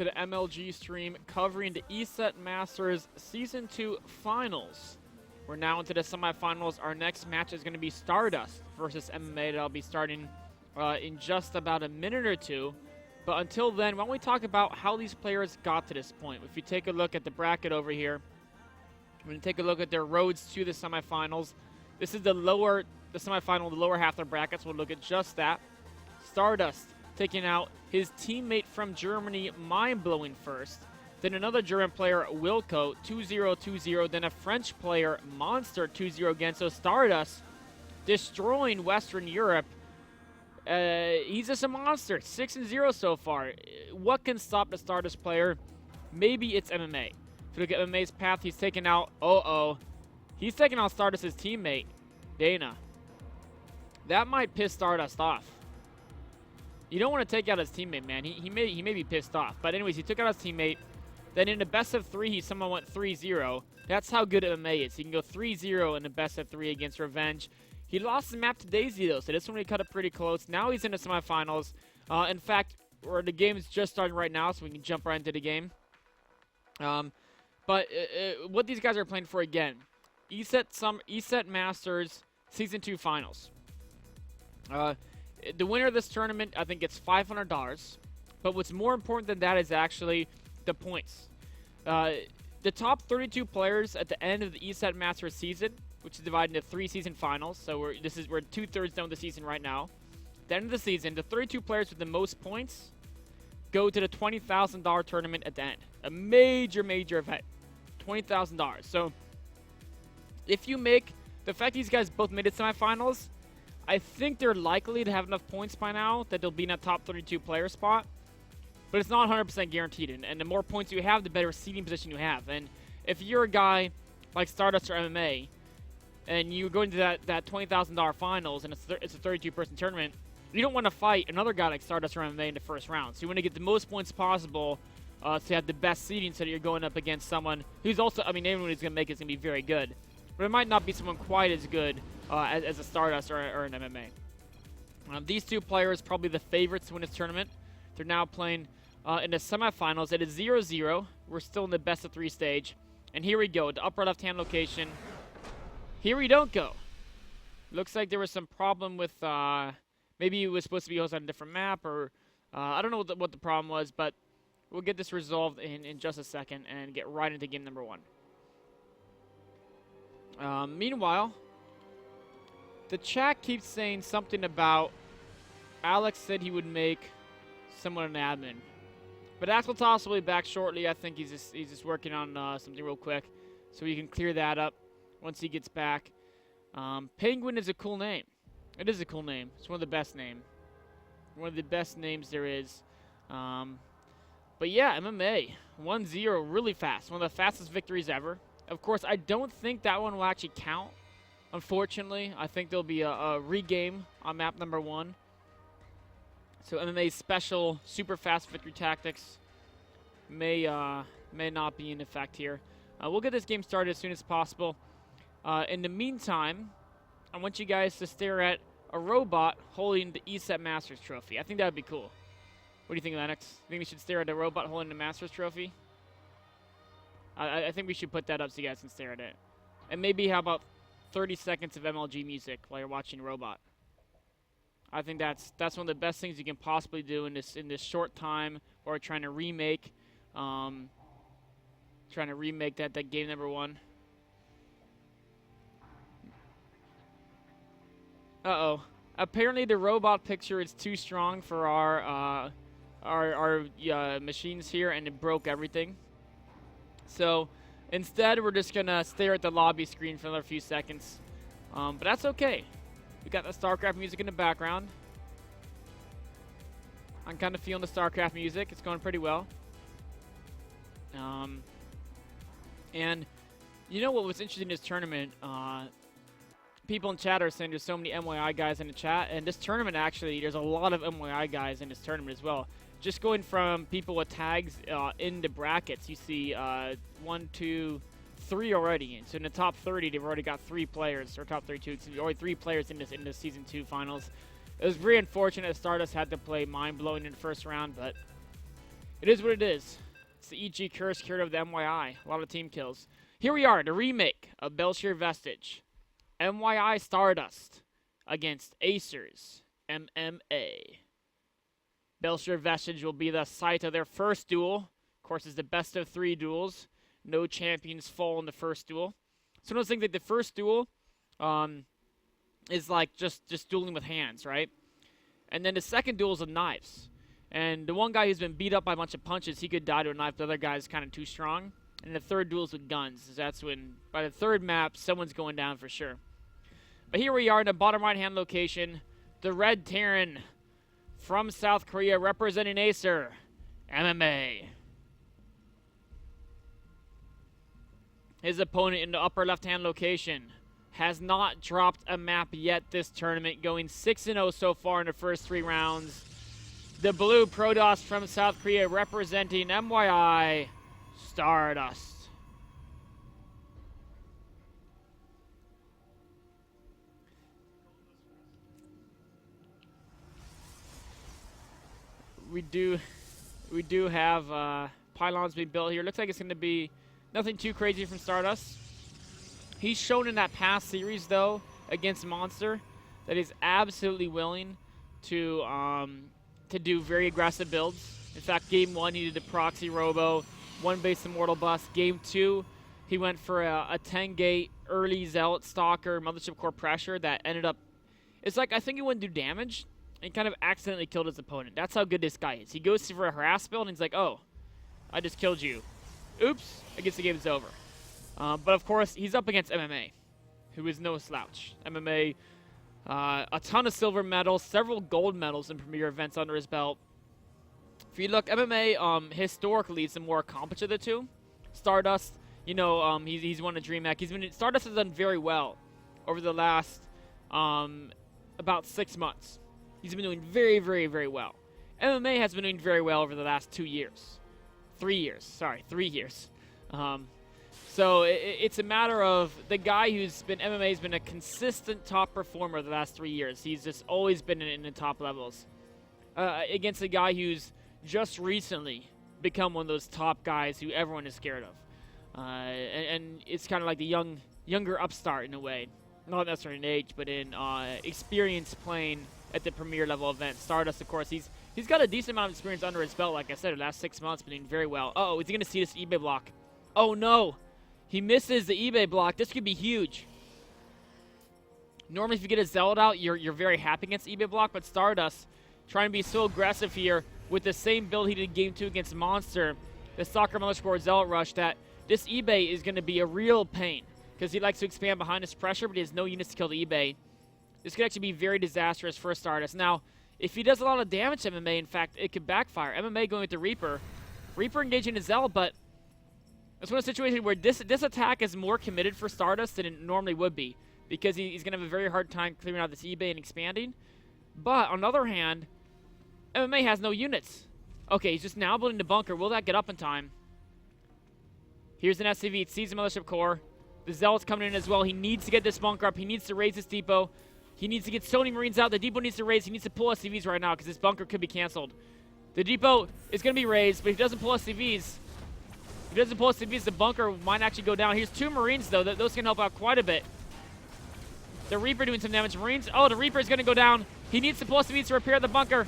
To the MLG stream covering the ESET Masters Season 2 Finals. We're now into the semifinals. Our next match is going to be Stardust versus MMA. That'll be starting in just about a minute or two. But until then, why don't we talk about how these players got to this point? If you take a look at the bracket over here, we're going to take a look at their roads to the semifinals. This is the semifinal, the lower half of the brackets. We'll look at just that. Stardust taking out his teammate from Germany, Mind-Blowing first. Then another German player, Wilco, 2-0, 2-0. Then a French player, Monster, 2-0 again. So Stardust destroying Western Europe. He's just a monster, 6-0 so far. What can stop the Stardust player? Maybe it's MMA. If you look at MMA's path, he's taking out, he's taking out Stardust's teammate, Dana. That might piss Stardust off. You don't want to take out his teammate, man. He may be pissed off. But anyways, he took out his teammate. Then in the best of 3, he somehow went 3-0. That's how good MMA is. He can go 3-0 in the best of 3 against Revenge. He lost the map to Daisy, though, so this one he cut it pretty close. Now he's in the semifinals. In fact, the game is just starting right now, so we can jump right into the game. But what these guys are playing for, again, ESET Masters Season 2 Finals. The winner of this tournament, I think, gets $500. But what's more important than that is actually the points. The top 32 players at the end of the ESET Masters season, which is divided into 3 season finals. So we're 2/3 done with the season right now. At the end of the season, the 32 players with the most points go to the $20,000 tournament at the end. A major, major event. $20,000. So if you make the fact these guys both made it semifinals, I think they're likely to have enough points by now that they'll be in that top 32 player spot. But it's not 100% guaranteed. And the more points you have, the better seeding position you have. And if you're a guy like Stardust or MMA, and you go into that $20,000 finals, and it's a 32-person tournament, you don't want to fight another guy like Stardust or MMA in the first round. So you want to get the most points possible to have the best seeding so that you're going up against someone who's also, anyone who's going to make it is going to be very good. But it might not be someone quite as good as a Stardust or an MMA. These two players probably the favorites to win this tournament. They're now playing in the semifinals. It is 0-0. We're still in the best of 3 stage. And here we go, the upper left-hand location. Here we don't go. Looks like there was some problem with, maybe it was supposed to be hosted on a different map, or I don't know what the problem was, but we'll get this resolved in just a second and get right into game number 1. Meanwhile, the chat keeps saying something about Alex said he would make someone an admin. But Axeltoss will be back shortly. I think he's just working on something real quick, so we can clear that up once he gets back. Penguin is a cool name. It is a cool name. It's one of the best names. One of the best names there is. But yeah, MMA 1-0 really fast. One of the fastest victories ever. Of course, I don't think that one will actually count, unfortunately. I think there'll be a regame on map number 1. So MMA's special super fast victory tactics may not be in effect here. We'll get this game started as soon as possible. In the meantime, I want you guys to stare at a robot holding the ESET Masters trophy. I think that would be cool. What do you think, Lennox? Think we should stare at a robot holding the Masters trophy? I think we should put that up so you guys can stare at it. And maybe how about 30 seconds of MLG music while you're watching Robot. I think that's one of the best things you can possibly do in this short time, or trying to remake that game number 1. Apparently the robot picture is too strong for our machines here, and it broke everything. So instead, we're just gonna stare at the lobby screen for another few seconds. But that's okay. We got the StarCraft music in the background. I'm kind of feeling the StarCraft music. It's going pretty well. And you know what was interesting in this tournament? People in chat are saying there's so many MYI guys in the chat. And this tournament, actually, there's a lot of MYI guys in this tournament as well. Just going from people with tags in the brackets, you see 1, 2, 3 already. And so in the top 30, they've already got 3 players, or top 32, excuse me, already 3 players in this Season 2 finals. It was very unfortunate that Stardust had to play Mind-Blowing in the first round, but It is what it is. It's the EG curse cured of the MYI. A lot of team kills. Here we are, the remake of Belshir Vestige. MYI Stardust against Acers MMA. Belshir Vestige will be the site of their first duel. Of course, it's the best of 3 duels. No champions fall in the first duel. So I think that the first duel is like just dueling with hands, right? And then the second duel is with knives. And the one guy who's been beat up by a bunch of punches, he could die to a knife. The other guy's kind of too strong. And the third duel is with guns. So that's when, by the third map, someone's going down for sure. But here we are in the bottom right-hand location. The Red Terran from South Korea representing Acer MMA. His opponent in the upper left-hand location has not dropped a map yet this tournament, going 6-0 so far in the first 3 rounds. The blue Protoss from South Korea representing MYI Stardust. We do have pylons being built here. Looks like it's going to be nothing too crazy from Stardust. He's shown in that past series, though, against Monster, that he's absolutely willing to do very aggressive builds. In fact, Game 1, he did the Proxy Robo, 1 base Immortal Bust. Game 2, he went for a 10-gate early Zealot Stalker Mothership Core Pressure that ended up... It's like, I think he wouldn't do damage, and kind of accidentally killed his opponent. That's how good this guy is. He goes for a harass build, and he's like, oh, I just killed you. Oops, I guess the game is over. But of course, he's up against MMA, who is no slouch. MMA, a ton of silver medals, several gold medals in premier events under his belt. If you look, MMA historically is the more accomplished of the two. Stardust, you know, he's won a DreamHack. Stardust has done very well over the last about 6 months. He's been doing very, very, very well. MMA has been doing very well over the last 2 years. 3 years. Sorry, 3 years. So it's a matter of the guy who's been MMA has been a consistent top performer the last 3 years. He's just always been in the top levels. Against a guy who's just recently become one of those top guys who everyone is scared of. And it's kind of like the younger upstart in a way. Not necessarily in age, but in experience playing at the premier level event. Stardust, of course, he's got a decent amount of experience under his belt. Like I said, the last 6 months been doing very well. Uh-oh, is he going to see this eBay block? Oh, no. He misses the eBay block. This could be huge. Normally, if you get a Zealot out, you're very happy against eBay block, but Stardust trying to be so aggressive here with the same build he did in Game 2 against Monster, the Soccer Mothership Zealot Rush, that this eBay is going to be a real pain because he likes to expand behind his pressure, but he has no units to kill the eBay. This could actually be very disastrous for Stardust. Now, if he does a lot of damage to MMA, in fact, it could backfire. MMA going with the Reaper. Reaper engaging the Zealot, but it's one of those situations where this attack is more committed for Stardust than it normally would be because he's going to have a very hard time clearing out this eBay and expanding. But, on the other hand, MMA has no units. Okay, he's just now building the bunker. Will that get up in time? Here's an SCV. It sees the Mothership Core. The Zealot's coming in as well. He needs to get this bunker up. He needs to raise this depot. He needs to get so many Marines out. The depot needs to raise. He needs to pull SCVs right now because this bunker could be canceled. The depot is going to be raised, but if he doesn't pull SCVs, the bunker might actually go down. Here's 2 Marines, though. Those can help out quite a bit. The Reaper doing some damage. Marines. Oh, the Reaper is going to go down. He needs to pull SCVs to repair the bunker.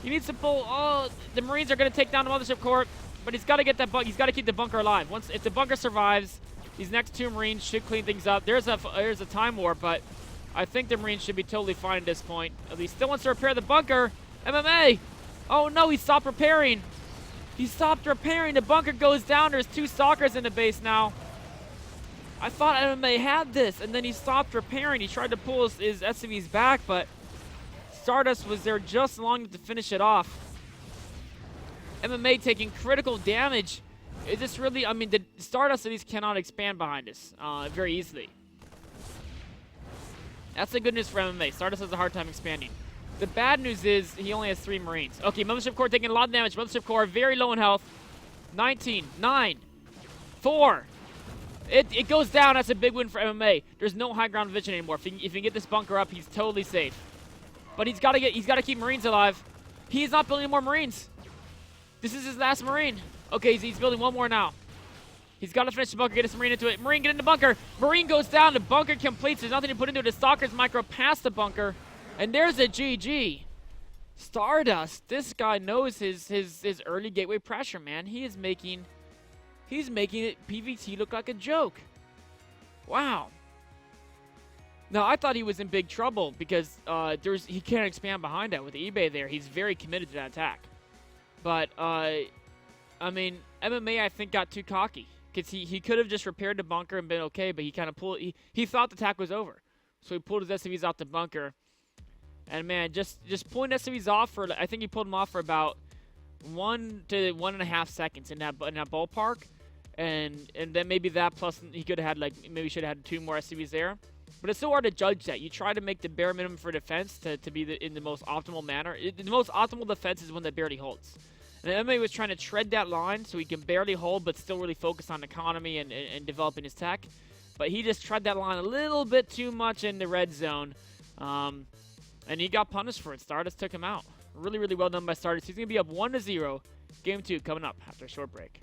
He needs to pull. Oh, the Marines are going to take down the Mothership Core, but he's got to get that bunker. He's got to keep the bunker alive. If the bunker survives, these next 2 Marines should clean things up. There's a time warp, but I think the Marines should be totally fine at this point. At least still wants to repair the bunker. MMA. Oh no, he stopped repairing. He stopped repairing. The bunker goes down. There's 2 stalkers in the base now. I thought MMA had this, and then he stopped repairing. He tried to pull his SCVs back, but Stardust was there just long enough to finish it off. MMA taking critical damage. Is this really, I mean, the Stardust at least cannot expand behind us very easily. That's the good news for MMA. Stardust has a hard time expanding. The bad news is he only has 3 Marines. Okay, Mothership Core taking a lot of damage. Mothership Core very low in health. 19, 9, 4. It goes down. That's a big win for MMA. There's no high ground vision anymore. If he can get this bunker up, he's totally safe. But he's got to keep Marines alive. He's not building any more Marines. This is his last Marine. Okay, he's building one more now. He's got to finish the bunker, get his Marine into it. Marine, get in the bunker. Marine goes down. The bunker completes. There's nothing to put into it. The Stalker's micro past the bunker. And there's a GG. Stardust. This guy knows his early gateway pressure, man. He's making it PVT look like a joke. Wow. Now, I thought he was in big trouble because he can't expand behind that with the eBay there. He's very committed to that attack. But, I mean, MMA, I think, got too cocky. Because he could have just repaired the bunker and been okay, but he kind of pulled... He thought the attack was over. So he pulled his SCVs out the bunker. And, man, just pulling SCVs off for... I think he pulled them off for about 1 to 1.5 seconds in that ballpark. And then maybe that plus he could have had, like, maybe should have had 2 more SCVs there. But it's so hard to judge that. You try to make the bare minimum for defense to be in the most optimal manner. The most optimal defense is one that barely holds. And MMA was trying to tread that line so he can barely hold but still really focus on economy and developing his tech. But he just tread that line a little bit too much in the red zone. And he got punished for it. Stardust took him out. Really, really well done by Stardust. He's going to be up 1-0. Game 2 coming up after a short break.